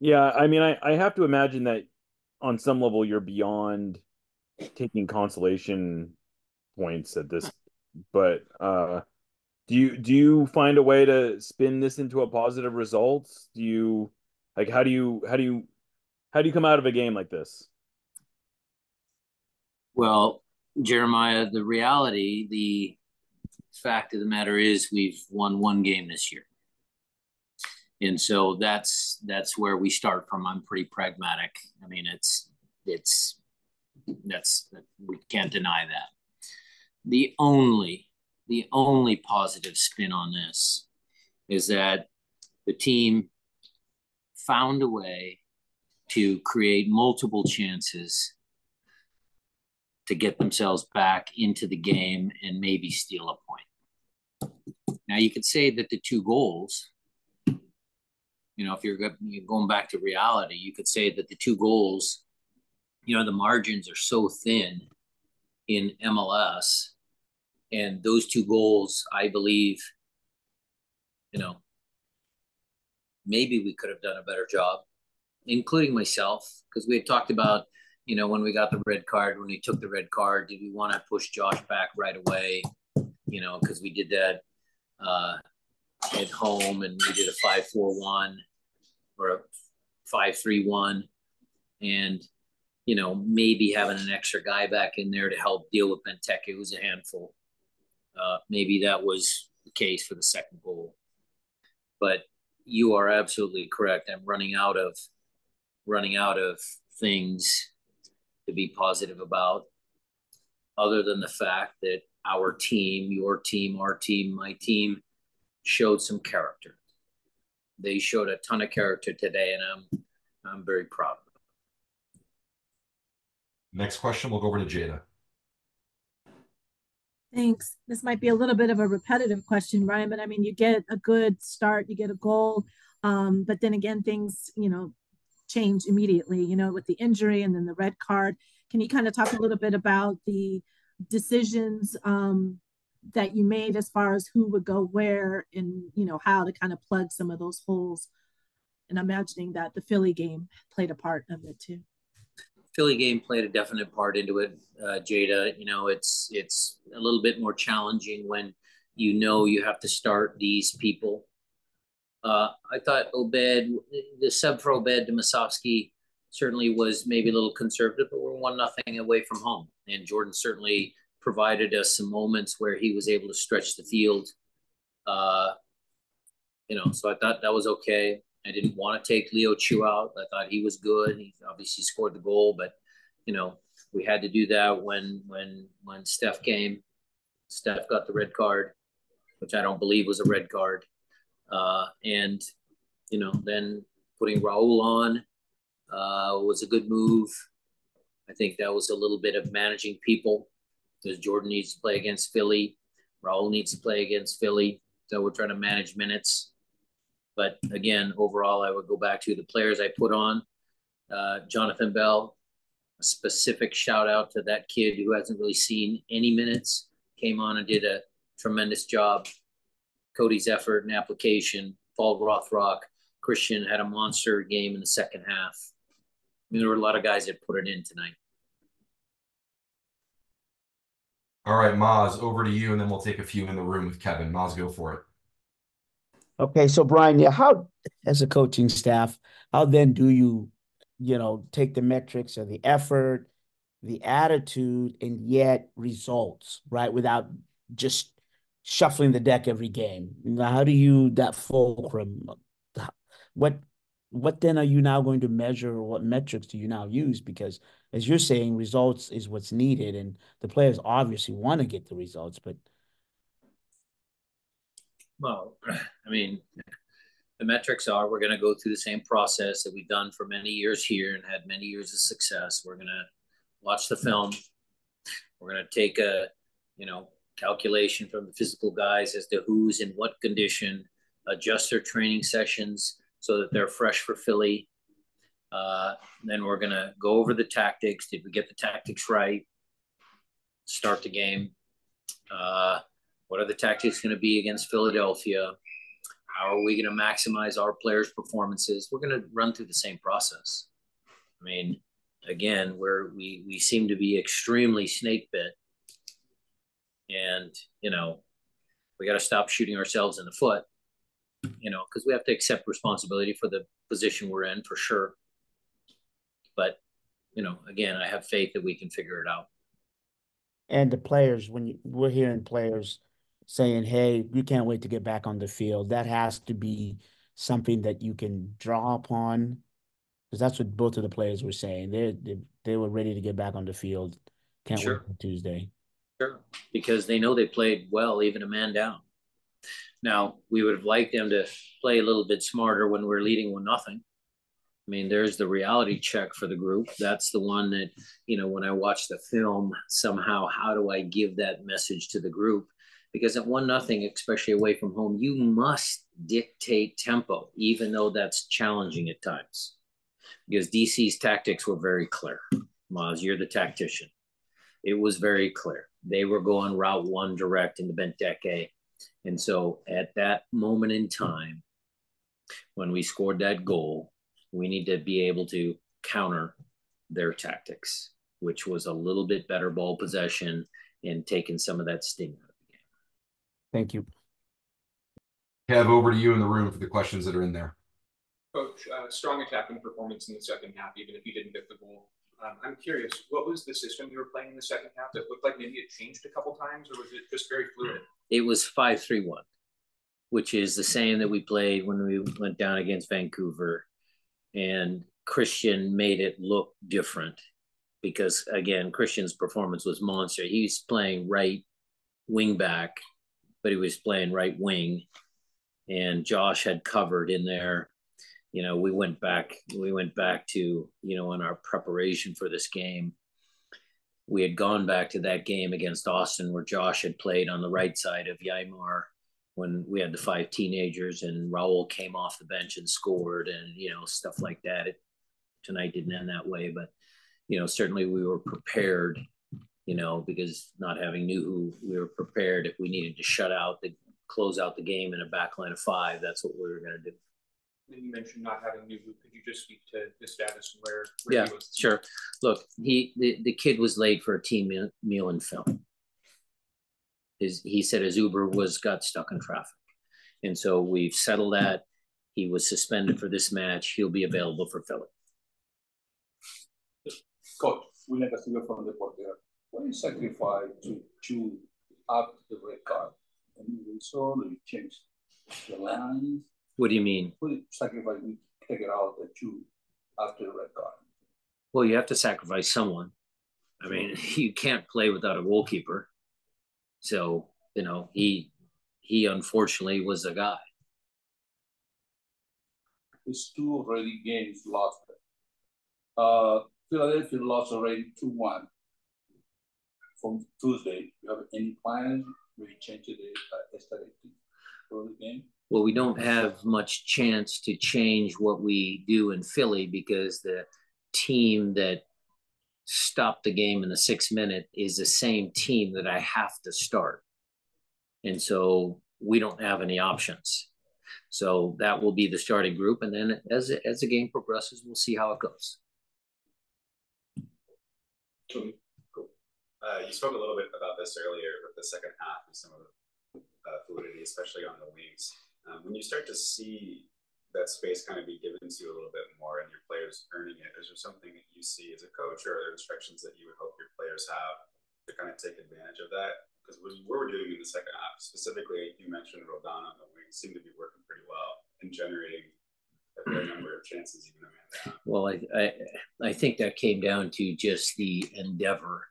Yeah, I mean, I have to imagine that on some level you're beyond taking consolation points at this, but do you find a way to spin this into a positive result? Do you like how do you come out of a game like this? Well, Jeremiah, the reality, the fact of the matter is we've won one game this year. And so that's where we start from. I'm pretty pragmatic. I mean, it's that's we can't deny that. The only the only positive spin on this is that the team found a way to create multiple chances to get themselves back into the game and maybe steal a point. Now you could say that the two goals, if you're going back to reality, you could say that the two goals, the margins are so thin in MLS, and those two goals, I believe, you know, maybe we could have done a better job, including myself, because we had talked about, when we got the red card, when we took the red card, did we want to push Josh back right away? Because we did that at home and we did a 5-4-1 or a 5-3-1. And, maybe having an extra guy back in there to help deal with Benteke, who's a handful. Maybe that was the case for the second goal. But you are absolutely correct. I'm running out of things to be positive about, other than the fact that our team, your team, our team, my team showed some character. They showed a ton of character today, and I'm very proud of them. Next question, we'll go over to Jada. Thanks. This might be a little bit of a repetitive question, Ryan, but I mean, you get a good start, you get a goal, but then again, things, change immediately, with the injury and then the red card. Can you kind of talk a little bit about the decisions that you made as far as who would go where and, how to kind of plug some of those holes? And I'm imagining that the Philly game played a part of it too. Philly game played a definite part into it, Jada. It's a little bit more challenging when you have to start these people. I thought the sub for Obed Domasovsky certainly was maybe a little conservative, but we're 1-0 away from home. And Jordan certainly provided us some moments where he was able to stretch the field. So I thought that was okay. I didn't want to take Leo Chu out. I thought he was good. He obviously scored the goal, but we had to do that when Steph came. Steph got the red card, which I don't believe was a red card. And then putting Raul on was a good move. I think that was a little bit of managing people, because Jordan needs to play against Philly. Raul needs to play against Philly. So we're trying to manage minutes. But again, overall, I would go back to the players I put on. Jonathan Bell, a specific shout out to that kid who hasn't really seen any minutes, came on and did a tremendous job. Cody's effort and application. Paul Rothrock, Christian had a monster game in the second half. I mean, there were a lot of guys that put it in tonight. All right, Maz, over to you, and then we'll take a few in the room with Kevin. Maz, go for it. Okay, so Brian, yeah, how as a coaching staff, how then do you, take the metrics or the effort, the attitude, and yet results, right? Without just shuffling the deck every game. How do you that fulcrum? What what then are you now going to measure, or what metrics do you now use? Because as you're saying, results is what's needed, and the players obviously want to get the results, but Well, I mean, the metrics are we're going to go through the same process that we've done for many years here and had many years of success. We're going to watch the film. We're going to take a, calculation from the physical guys as to who's in what condition, adjust their training sessions so that they're fresh for Philly. Then we're going to go over the tactics. Did we get the tactics right? Start the game. What are the tactics going to be against Philadelphia? How are we going to maximize our players' performances? We're going to run through the same process. I mean, again, we seem to be extremely snake bit, and we got to stop shooting ourselves in the foot. Because we have to accept responsibility for the position we're in, for sure. But again, I have faith that we can figure it out. And the players, we're hearing players saying, "Hey, we can't wait to get back on the field." That has to be something that you can draw upon, because that's what both of the players were saying. They were ready to get back on the field. Can't wait Sure. for Tuesday. Sure, because they know they played well, even a man down. Now, we would have liked them to play a little bit smarter when we're leading 1-0. I mean, there's the reality check for the group. That's the one that, when I watch the film, somehow, how do I give that message to the group? Because at 1-0, especially away from home, you must dictate tempo, even though that's challenging at times. Because DC's tactics were very clear. Maz, you're the tactician. It was very clear. They were going route one direct into Benteke. And so at that moment in time, when we scored that goal, we need to be able to counter their tactics, which was a little bit better ball possession and taking some of that sting out of the game. Thank you. Kev, over to you in the room for the questions that are in there. Coach, strong attacking performance in the second half, even if you didn't get the goal. I'm curious, what was the system you were playing in the second half that looked like maybe it changed a couple times, or was it just very fluid? It was 5-3-1, which is the same that we played when we went down against Vancouver. And Christian made it look different because, again, Christian's performance was monster. He's playing right wing back, but he was playing right wing. And Josh had covered in there. We went back to, in our preparation for this game, we had gone back to that game against Austin where Josh had played on the right side of Yaimar when we had the 5 teenagers and Raul came off the bench and scored and, stuff like that. Tonight didn't end that way, but, certainly we were prepared, because not having Nuhu, we were prepared if we needed to close out the game in a back line of 5. That's what we were going to do. You mentioned not having Nuhu. Could you just speak to the status and where yeah, he was? Sure. Look, the kid was late for a team meal in film. He said his Uber got stuck in traffic. And so we've settled that. He was suspended for this match. He'll be available for Philly. Coach, William Castillo from the Portera. What is sacrifice to choose after the red card? And you saw you changed the lines. What do you mean? What sacrifice we take it out that you after the red card? Well, you have to sacrifice someone. I mean, you can't play without a goalkeeper. So, he unfortunately was a guy. It's 2 already games lost. Philadelphia lost already 2-1 from Tuesday. You have any plans? Will you change the strategy for the game? Well, we don't have much chance to change what we do in Philly because the team that stopped the game in the 6th minute is the same team that I have to start. And so we don't have any options. So that will be the starting group. And then as the game progresses, we'll see how it goes. Cool. You spoke a little bit about this earlier with the second half and some of the fluidity, especially on the wings. When you start to see that space kind of be given to you a little bit more and your players earning it, is there something that you see as a coach or instructions that you would hope your players have to kind of take advantage of that? Because what we're doing in the second half, specifically, you mentioned Rodon on the wings, seem to be working pretty well and generating a fair number of chances, even a man down. Well, I think that came down to just the endeavor,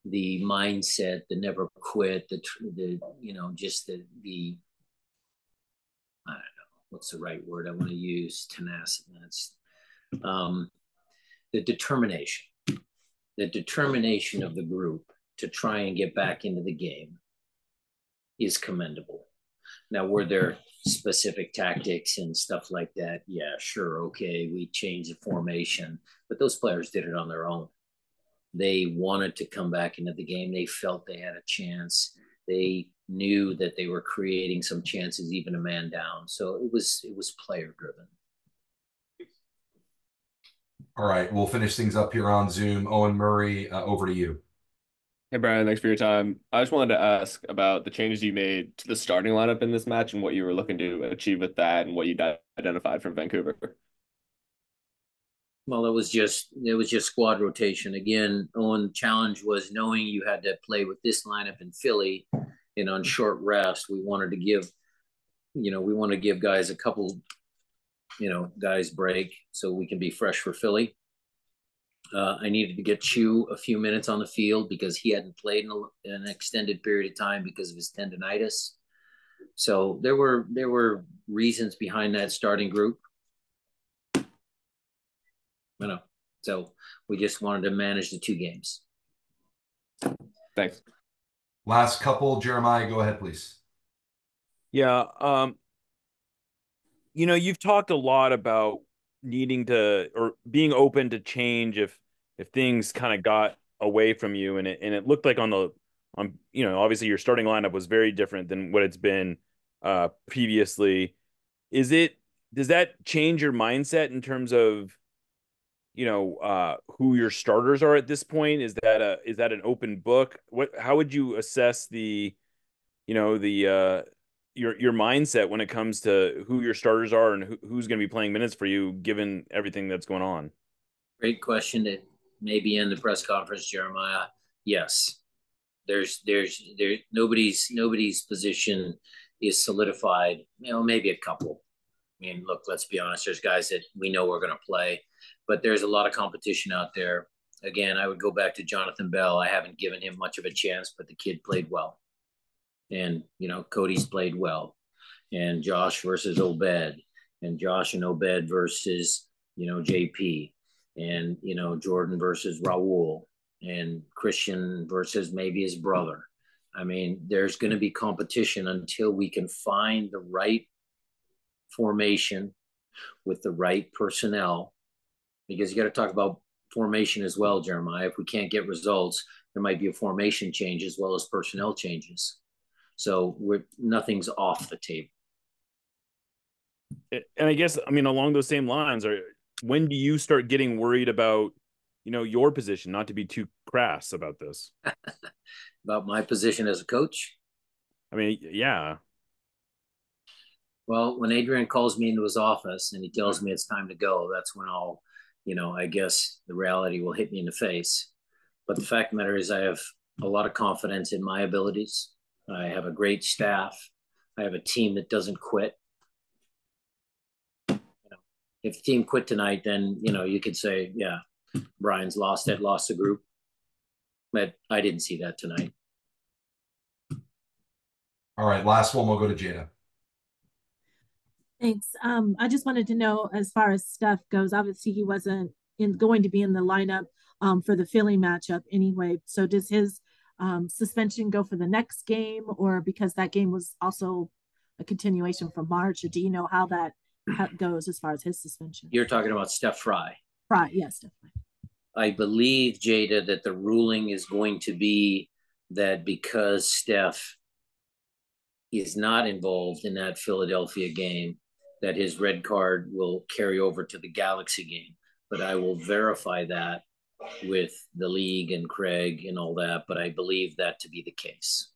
the mindset, the never quit, the just the I don't know what's the right word I want to use, tenacity. The determination of the group to try and get back into the game is commendable. Now, were there specific tactics and stuff like that? Yeah, sure. Okay. We changed the formation, but those players did it on their own. They wanted to come back into the game. They felt they had a chance. They knew that they were creating some chances, even a man down. So it was player driven. All right, we'll finish things up here on Zoom. Owen Murray, over to you. Hey, Brian, thanks for your time. I just wanted to ask about the changes you made to the starting lineup in this match and what you were looking to achieve with that and what you identified from Vancouver. Well, it was just squad rotation. Again, Owen challenge was knowing you had to play with this lineup in Philly and on short rest. We wanted to give guys a couple, guys break so we can be fresh for Philly. I needed to get Chu a few minutes on the field because he hadn't played in an extended period of time because of his tendonitis. So there were reasons behind that starting group. So we just wanted to manage the 2 games. Thanks. Last couple, Jeremiah, go ahead, please. Yeah. You've talked a lot about needing to or being open to change if things kind of got away from you, and it looked like on obviously your starting lineup was very different than what it's been previously. Does that change your mindset in terms of who your starters are at this point? Is that an open book? How would you assess the your mindset when it comes to who your starters are and who's going to be playing minutes for you, given everything that's going on? Great question. That maybe in the press conference, Jeremiah. Yes, there's nobody's position is solidified. Maybe a couple. I mean, look, let's be honest. There's guys that we know are going to play, but there's a lot of competition out there. Again, I would go back to Jonathan Bell. I haven't given him much of a chance, but the kid played well. And, Cody's played well. And Josh versus Obed. And Josh and Obed versus, JP. And, Jordan versus Raul. And Christian versus maybe his brother. I mean, there's going to be competition until we can find the right formation with the right personnel, because you got to talk about formation as well, Jeremiah. If we can't get results, there might be a formation change as well as personnel changes. So nothing's off the table. And I guess, along those same lines, when do you start getting worried about, your position? Not to be too crass about this. About my position as a coach? Yeah. Well, when Adrian calls me into his office and he tells me it's time to go, that's when I'll, I guess the reality will hit me in the face. But the fact of the matter is I have a lot of confidence in my abilities. I have a great staff. I have a team that doesn't quit. If the team quit tonight, then, you could say, yeah, Brian's lost the group. But I didn't see that tonight. All right, last one, we'll go to Jada. Thanks. I just wanted to know, as far as Steph goes, obviously he wasn't going to be in the lineup for the Philly matchup anyway. So does his suspension go for the next game, or because that game was also a continuation from March, or do you know how that goes as far as his suspension? You're talking about Steph Fry. Fry, yes, Steph Fry. I believe, Jada, that the ruling is going to be that because Steph is not involved in that Philadelphia game, that his red card will carry over to the Galaxy game. But I will verify that with the league and Craig and all that, but I believe that to be the case.